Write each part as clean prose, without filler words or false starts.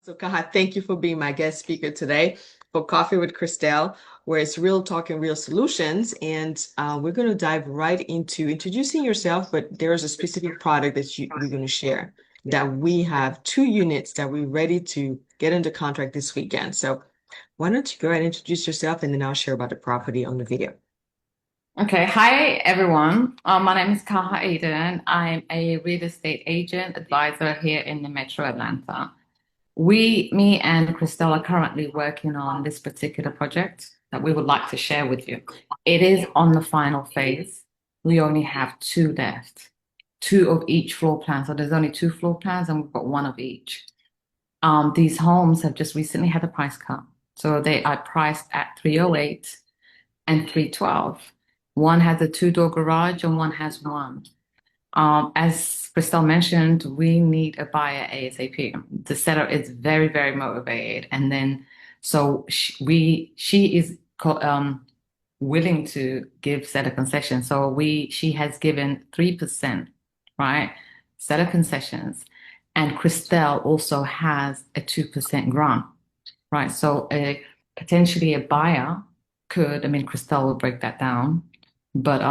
So, Kaha, thank you for being my guest speaker today for Coffee with Christelle, where it's real talk and real solutions. And we're going to dive right into introducing yourself, but there's a specific product that we're going to share that we have 2 units that we're ready to get under contract this weekend. So, why don't you go ahead and introduce yourself and then I'll share about the property on the video. Okay, hi everyone. My name is Kaha Aden. I'm a real estate agent advisor here in the Metro Atlanta. Me and Christelle are currently working on this particular project that we would like to share with you. It is on the final phase. We only have two left, two of each floor plan. So there's only two floor plans and we've got one of each. These homes have just recently had a price cut. So they are priced at 308 and 312. One has a two-door garage and one has one. As Christelle mentioned, we need a buyer ASAP. The seller is very, very motivated. And then, so she is willing to give seller concessions. So she has given 3%, right? Seller concessions. And Christelle also has a 2% grant, right? So potentially a buyer could, I mean, Christelle will break that down, but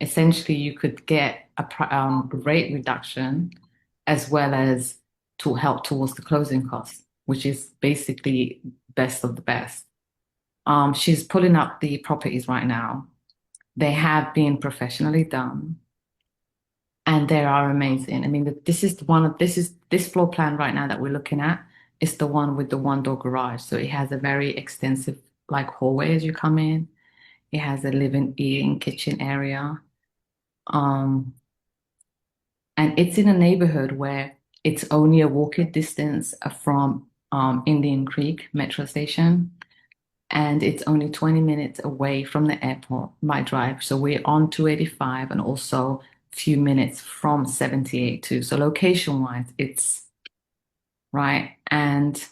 essentially you could get a rate reduction as well as to help towards the closing costs, which is basically best of the best. She's pulling up the properties right now. They have been professionally done and they are amazing. I mean, this floor plan right now that we're looking at is the one with the one door garage. So it has a very extensive like hallway as you come in. It has a living, eating, kitchen area. Um, and it's in a neighborhood where it's only a walking distance from Indian Creek Metro Station, and it's only 20 minutes away from the airport by drive. So we're on 285 and also a few minutes from 78 too. So location-wise, it's right. And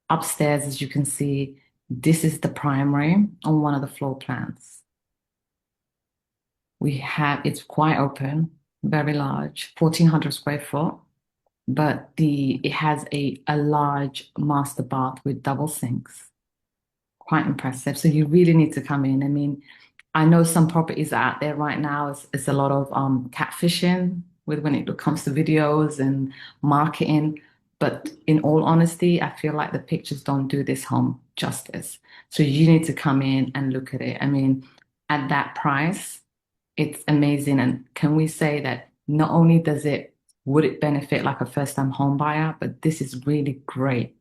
upstairs, as you can see, this is the primary on one of the floor plans. It's quite open, very large, 1,400 square foot, but it has a large master bath with double sinks. Quite impressive. So you really need to come in. I mean, I know some properties out there right now. It's a lot of catfishing with when it comes to videos and marketing. But in all honesty, I feel like the pictures don't do this home justice. So you need to come in and look at it. I mean, at that price, it's amazing. And can we say that not only would it benefit like a first-time home buyer, but this is really great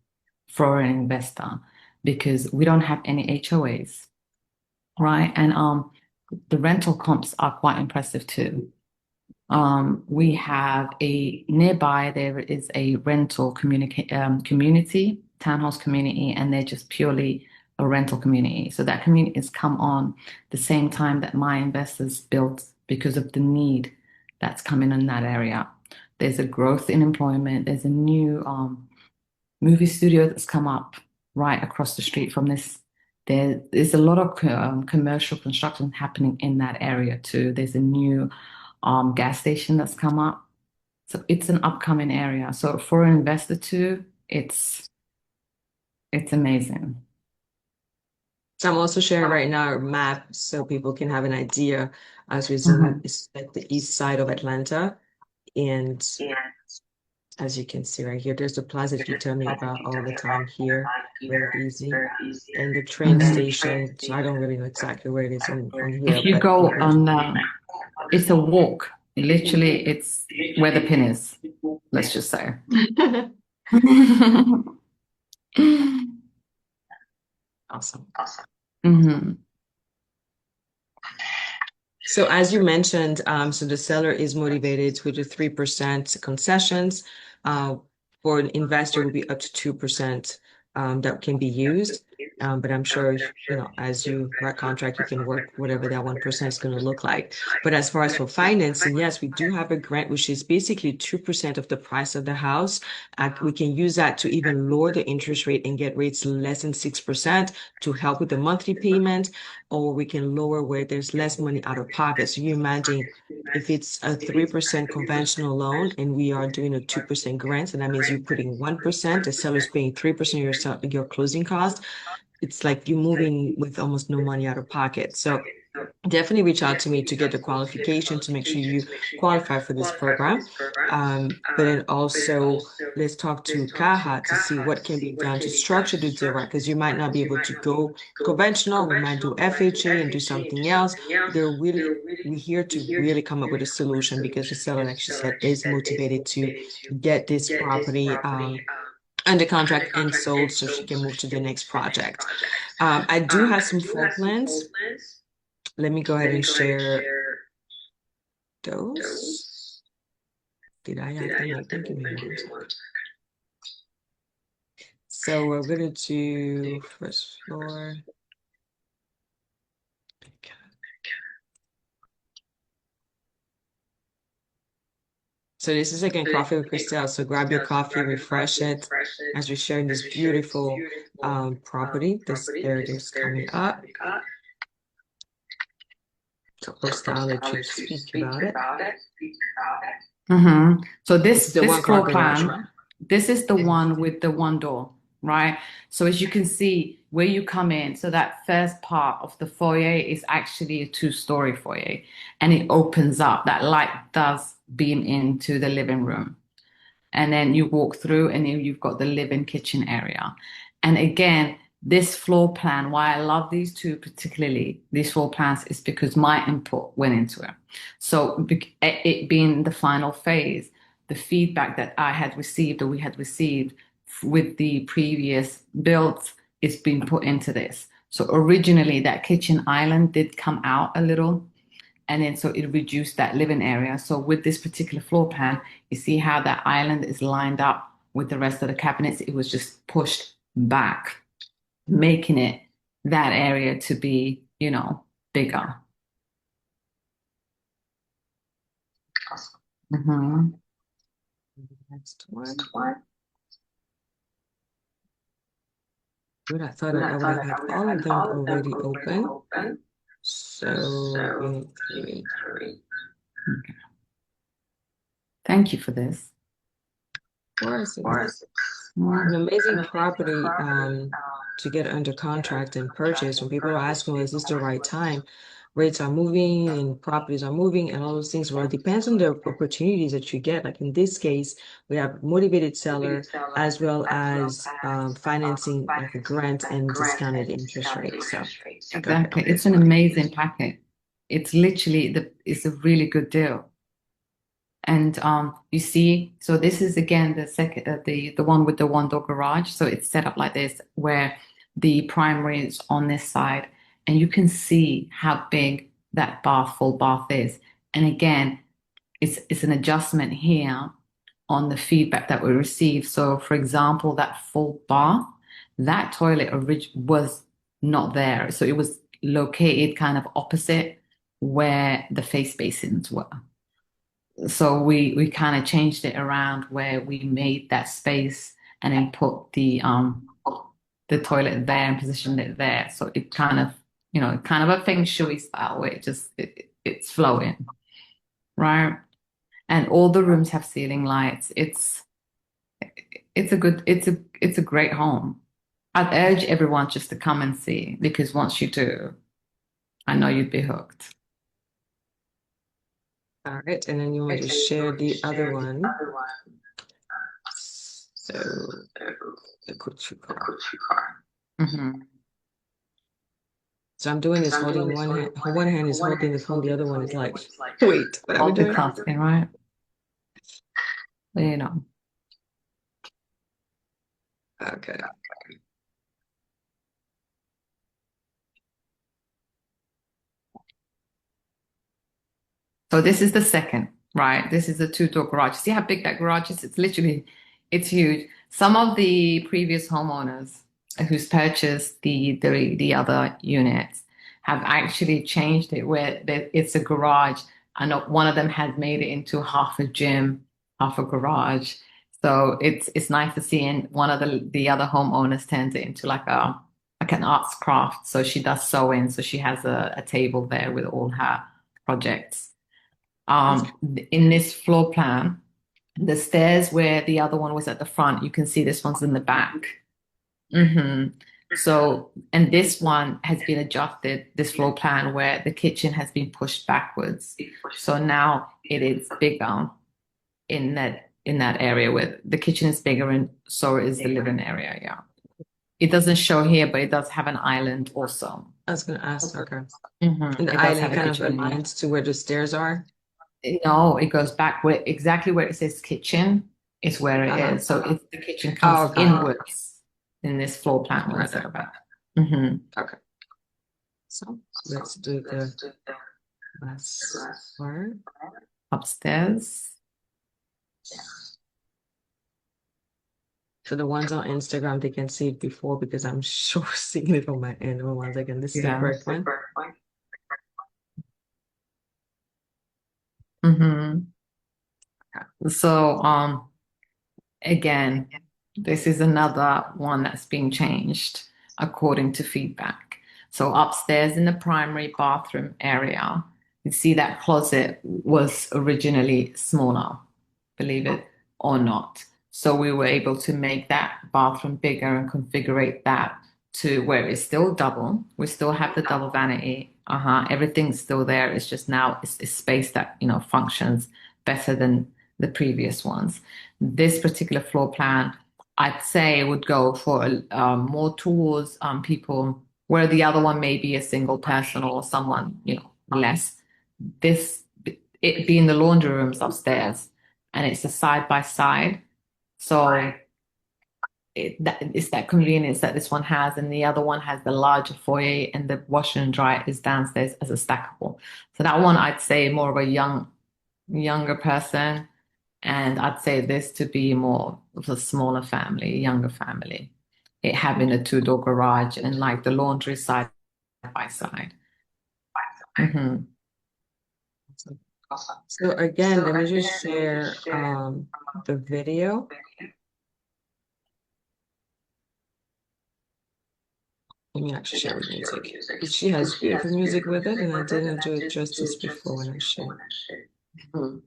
for an investor because we don't have any HOAs, right? And the rental comps are quite impressive too. We have there is a rental community, townhouse community, and they're just purely a rental community. So that community has come on the same time that my investors built because of the need that's coming in that area. There's a growth in employment. There's a new movie studio that's come up right across the street from this. There's a lot of commercial construction happening in that area too. There's a new gas station that's come up. So it's an upcoming area. So for an investor too, it's amazing. So I'm also sharing right now a map so people can have an idea as we zoom in. Mhm. It's like the east side of Atlanta. And as you can see right here, there's the plaza that you tell me about all the time here. Very easy. And the train station, so I don't really know exactly where it is on here, If you but go yeah. on, it's a walk. Literally, it's where the pin is. Let's just say. Awesome. hmm So as you mentioned, so the seller is motivated with the 3% concessions. For an investor, it would be up to 2% that can be used. But I'm sure, as you write contract, you can work whatever that 1% is going to look like. But as far as for financing, yes, we do have a grant, which is basically 2% of the price of the house. We can use that to even lower the interest rate and get rates less than 6% to help with the monthly payment, or we can lower where there's less money out of pocket. So you imagine if it's a 3% conventional loan and we are doing a 2% grant, and that means you're putting 1%, the seller's paying 3% of your closing cost. It's like you're moving with almost no money out of pocket. So definitely reach out to me to get the qualification to make sure you qualify for this program. But then also let's talk to Kaha to see what can be done to structure the deal right, because you might not be able to go conventional. We might do FHA and do something else. We're here to really come up with a solution because the seller, like she said, is motivated to get this property under contract and sold so she can move to the next project. I do have some floor plans. Let me go ahead and share those. Did I have them open? Give me one second. So we're going to do first floor. So this is again coffee with Christelle. So grab your coffee, refresh it as we're sharing this beautiful property. There it is coming up. So Christelle, let you speak about it. So this The one floor car garage, plan, this is the one with the one door, right? So as you can see where you come in, so that first part of the foyer is actually a two-story foyer, and it opens up. That light does beam into the living room. And then you walk through and then you've got the living kitchen area. And again, this floor plan, why I love these two particularly, these floor plans, is because my input went into it. So it being the final phase, the feedback that I had received or we had received with the previous builds is being put into this. So originally that kitchen island did come out a little, and then so it reduced that living area. So with this particular floor plan, you see how that island is lined up with the rest of the cabinets. It was just pushed back, making it that area to be, bigger. Next one. Good. I thought I would have had all of them already open. So we need 3. Okay. Thank you for this. Of course, it's an amazing property to get under contract and purchase. When people are asking, well, is this the right time? Rates are moving and properties are moving and all those things. Well, it depends on the opportunities that you get. Like in this case, we have motivated seller as well as financing like a grant and discounted interest rate. So exactly, it's an amazing packet. It's literally it's a really good deal. And you see, so this is again the second, the one with the one door garage. So it's set up like this, where the primary is on this side, and you can see how big that full bath is. And again, it's an adjustment here on the feedback that we received. So, for example, that full bath, that toilet was not there, so it was located kind of opposite where the face basins were. So we kind of changed it around where we made that space and then put the toilet there and positioned it there. So it kind of, kind of a feng shui style where it's flowing, right? And all the rooms have ceiling lights. It's a great home. I'd urge everyone just to come and see, because once you do, I know you'd be hooked. All right, and then you want to share the other one. So the couture car. So I'm doing this holding one hand. One hand is holding the phone, the other one is like, wait, what are we doing? Multitasking, right? Okay. So this is the second, right? This is the two-door garage. See how big that garage is? It's huge. Some of the previous homeowners who's purchased the other units have actually changed it where it's a garage, and one of them has made it into half a gym, half a garage. So it's nice to see. And one of the other homeowners turns it into like an arts craft. So she does sewing. So she has a table there with all her projects. That's In this floor plan, the stairs where the other one was at the front, you can see this one's in the back. hmm So, and this one has been adjusted, this floor plan where the kitchen has been pushed backwards. So now it is bigger in that area where the kitchen is bigger and so is the living area. Yeah. It doesn't show here, but it does have an island also. I was gonna ask, okay. Mhm. And the It does island have a kind of kitchen. aligns to where the stairs are. No, it goes back where exactly where it says kitchen is where it Uh-huh. is. So if the kitchen Oh, comes okay. inwards in this floor plan Right instead there. of that. Mhm. Okay. So let's do the last part. Upstairs. For the ones on Instagram, they can see it before because I'm sure seeing it on my end. Hold on 1 second. This is the Yeah. correct one. So, again, this is another one that's being changed according to feedback. So upstairs in the primary bathroom area, you see that closet was originally smaller, believe it or not. So we were able to make that bathroom bigger and configure that to where it's still double. We still have the double vanity. Everything's still there. It's just now it's space that, functions better than the previous ones. This particular floor plan, I'd say, would go for more towards people where the other one may be a single person or someone, less. This, it being the laundry rooms upstairs, and it's a side by side. So it's that convenience that this one has, and the other one has the larger foyer, and the washer and dryer is downstairs as a stackable. So that one, I'd say, more of a younger person, and I'd say this to be more of a smaller family, younger family. It having a two-door garage and like the laundry side by side. Mhm. So again, let me just share the video. Let me actually share with music. She has beautiful music with it, and I didn't do it justice before when I shared. Mhm.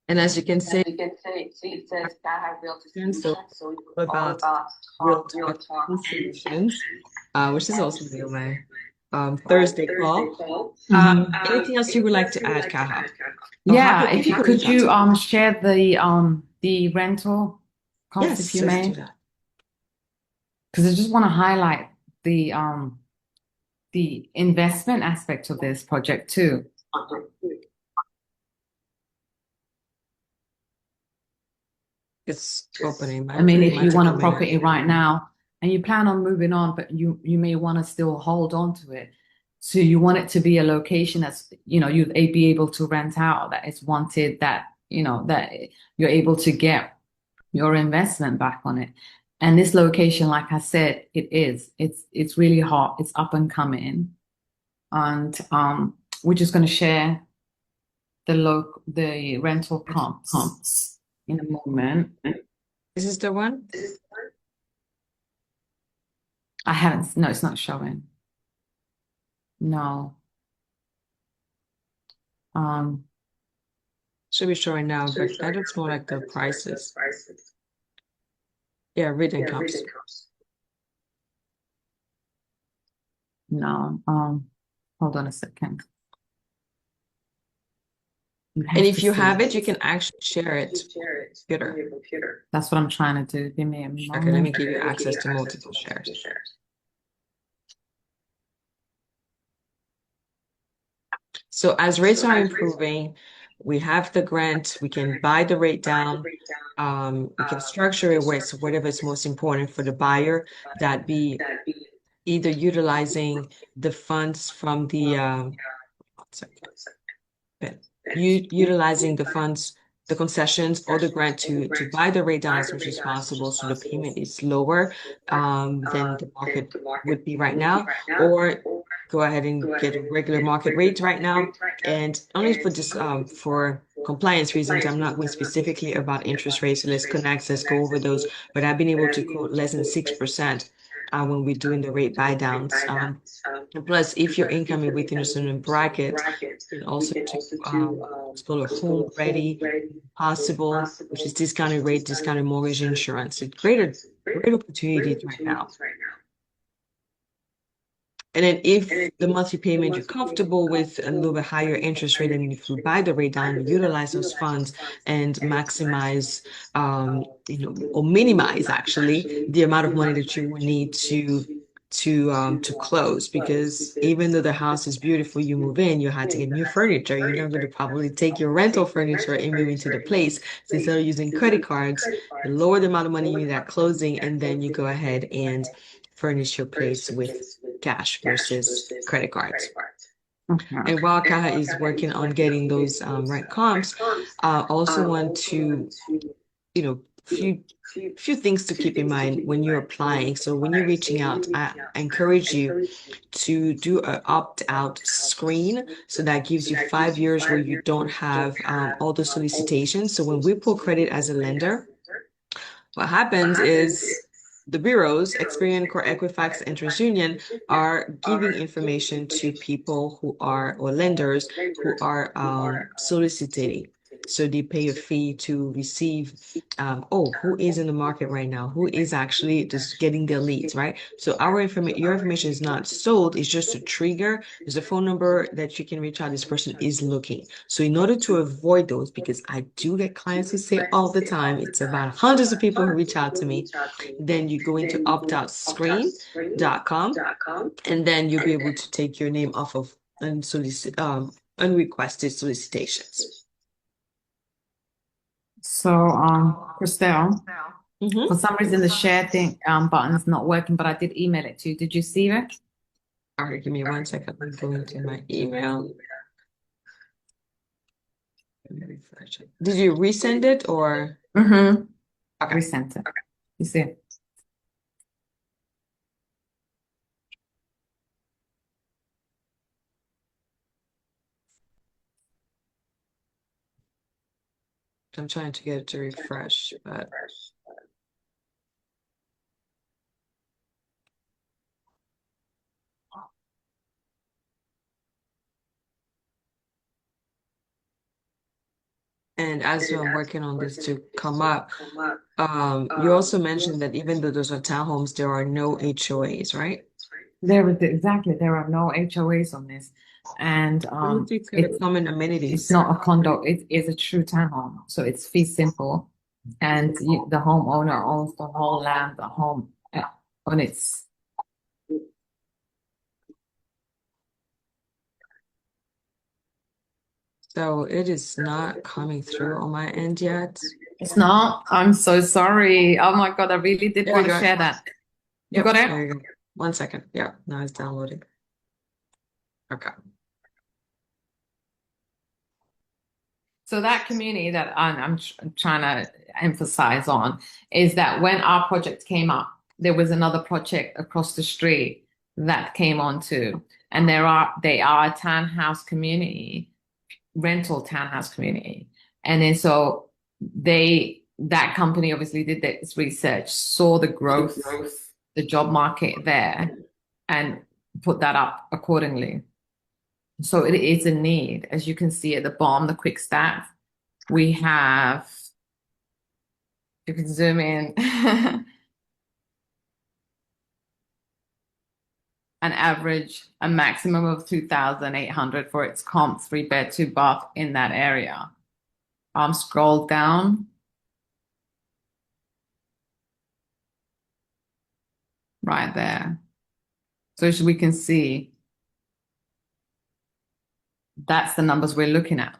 And as you can see, It says that have real so so about real talk solutions, which is also the my Thursday call. Anything else you would like to add, Kaha? Yeah, if you could you share the rental cost if Yes, you let's do may? that. Because I just want to highlight the investment aspect of this project too. It's opening. I mean, if Might you take want a a minute. property right now and you plan on moving on, but you may want to still hold on to it. So you want it to be a location that's, you'd be able to rent out, that it's wanted, that, that you're able to get your investment back on it. And this location, like I said, it's really hot. It's up and coming. And we're just going to share the rental comps in a moment. This is the one? I haven't, no, it's not showing. No. Um, Should be showing now, but that looks more like the prices. Yeah, read incomes. no. Hold on a second. You And have if to you see have it. it, you can actually share it. Computer. That's what I'm trying to do. Give me a Okay, let me moment. give you access to multiple shares. So as rates are improving, we have the grant, we can buy the rate down. We can structure it where it's whatever is most important for the buyer, that be either utilizing the funds from the one second. Utilizing the funds, the concessions or the grant to buy the rate down as much as possible so the payment is lower than the market would be right now, or go ahead and get a regular market rate right now. And only for this for compliance reasons, I'm not going specifically about interest rates. So let's go over those. But I've been able to quote less than 6% when we're doing the rate buy downs. And plus, if your income is within a certain bracket, and also to explore a home ready possible, which is discounted rate, discounted mortgage insurance. It's great opportunities right now. And then if the monthly payment you're comfortable with a little bit higher interest rate, and if you buy the rate down, utilize those funds and maximize, or minimize actually the amount of money that you will need to close. Because even though the house is beautiful, you move in, you had to get new furniture. You're not going to probably take your rental furniture and move into the place. So instead of using credit cards, you lower the amount of money you need at closing, and then you go ahead and furnish your place with cash versus credit cards. Okay. And while Kaha is working on getting those rent comps, I also want to, few things to keep in mind when you're applying. So when you're reaching out, I encourage you to do an opt-out screen. So that gives you 5 years where you don't have all the solicitations. So when we pull credit as a lender, what happens is the bureaus, Experian, Core, Equifax, and TransUnion, are giving information to people who are, or lenders who are soliciting. So they pay a fee to receive, who is in the market right now? Who is actually just getting their leads, right? So your information is not sold, it's just a trigger. There's a phone number that you can reach out. This person is looking. So in order to avoid those, because I do get clients who say all the time, it's about hundreds of people who reach out to me, then you go into optoutscreen.com, and then you'll be able to take your name off of unrequested solicitations. So, Christelle, Mhm. for some reason the share thing button is not working, but I did email it to you. Did you see it? All right, give me 1 second. I'm going to my email. Let me refresh it. Did you resend it or? Mm-hmm. Okay. Resent it. You see it? I'm trying to get it to refresh, but and as I'm working on this to come up, you also mentioned that even though those are townhomes, there are no HOAs, right? Exactly. There are no HOAs on this, and Common it's amenities. not a condo. It is a true townhome, so it's fee simple, and the homeowner owns the whole land, the home on its. So it is not coming through on my end yet. It's not. I'm so sorry. Oh my God, I really did There you want to go. share that. You got Yep, it? there you go. 1 second. Yeah, now it's downloading. Okay. So that community that I'm trying to emphasize on is that when our project came up, there was another project across the street that came on too. And they are a townhouse community, rental townhouse community. And then so that company obviously did this research, saw the growth, the job market there, and put that up accordingly. So it is a need. As you can see at the bottom, the quick stats, we have, you can zoom in, an average, a maximum of 2,800 for its comp 3 bed, 2 bath in that area. Scroll down right there. So as we can see, that's the numbers we're looking at.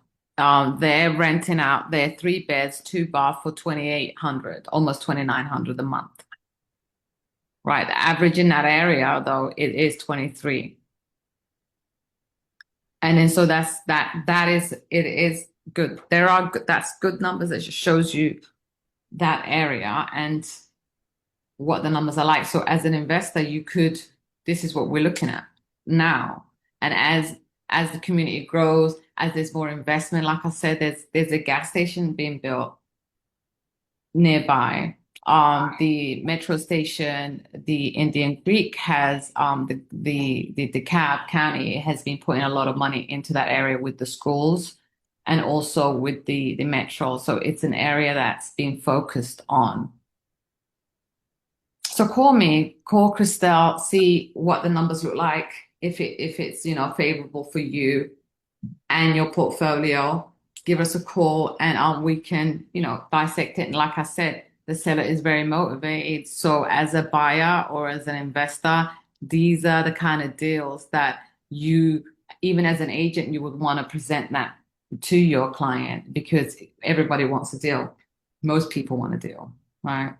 They're renting out their 3 beds, 2 bath for 2,800, almost 2,900 a month. Right. The average in that area, though, it is 23. And then so it is good. That's good numbers. That just shows you that area and what the numbers are like. So as an investor, this is what we're looking at now. And as the community grows, as there's more investment, like I said, there's a gas station being built nearby. The metro station, the Indian Creek has the DeKalb County has been putting a lot of money into that area with the schools and also with the metro. So it's an area that's being focused on. So call Christelle, see what the numbers look like, if it's favorable for you and your portfolio. Give us a call and we can dissect it. And like I said, the seller is very motivated. So as a buyer or as an investor, these are the kind of deals that you, even as an agent, you would want to present that to your client because everybody wants a deal. Most people want a deal, right?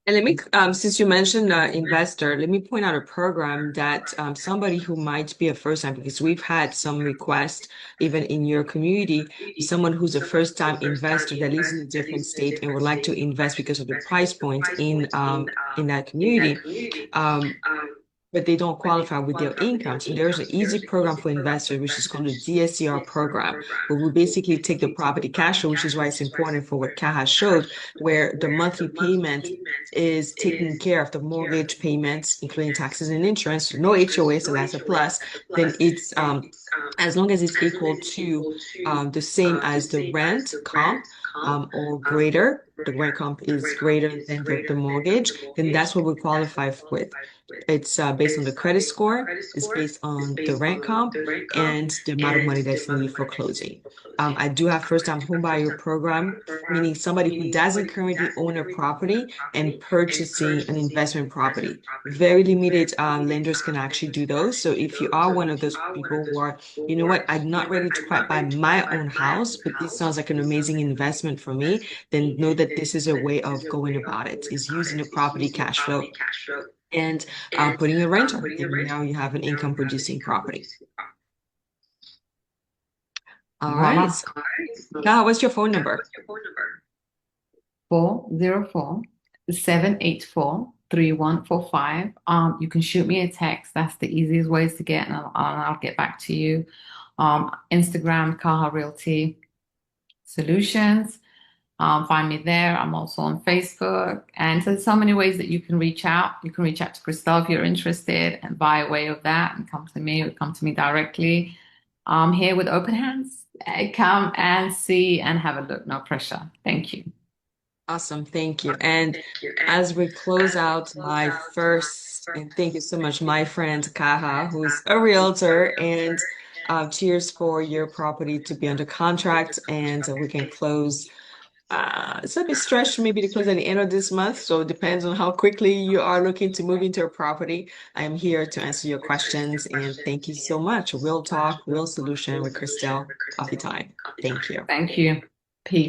And since you mentioned investor, let me point out a program that somebody who might be a first time, because we've had some requests even in your community, someone who's a first time investor that lives in a different state and would like to invest because of the price point in that community. Um, but they don't qualify with their income. So there's an easy program for investors, which is called the DSCR program, where we basically take the property cash flow, which is why it's important for what Kaha showed, where the monthly payment is taking care of the mortgage payments, including taxes and insurance, no HOA, so that's a plus. Then it's as long as it's equal to the same as the rent comp or greater, the rent comp is greater than the mortgage, then that's what we qualify with. It's based on the credit score, it's based on the rent comp, and the amount of money that's needed for closing. I do have first-time homebuyer program, meaning somebody who doesn't currently own a property and purchasing an investment property. Very limited lenders can actually do those. So if you are one of those people who are, you know what, I'm not ready to quite buy my own house, but this sounds like an amazing investment for me, then know that this is a way of going about it, is using the property cash flow and putting a renter, and now you have an income producing property. All right. Voila. So, now, what's your phone number? 404-784-3145. You can shoot me a text. That's the easiest ways to get, and I'll get back to you. Instagram, Kaha Realty Solutions. Find me there. I'm also on Facebook. And so there's so many ways that you can reach out. You can reach out to Christelle if you're interested and by way of that and come to me or come to me directly. I'm here with open hands. Come and see and have a look. No pressure. Thank you. Awesome. Thank you. And as we close out my first, and thank you so much, my friend Kaha, who's a realtor, and cheers for your property to be under contract and we can close It's a bit stretched maybe to close at the end of this month, so it depends on how quickly you are looking to move into a property. I'm here to answer your questions, and thank you so much. Real talk, real solution with Christelle. Coffee time. Thank you. Thank you. Peace.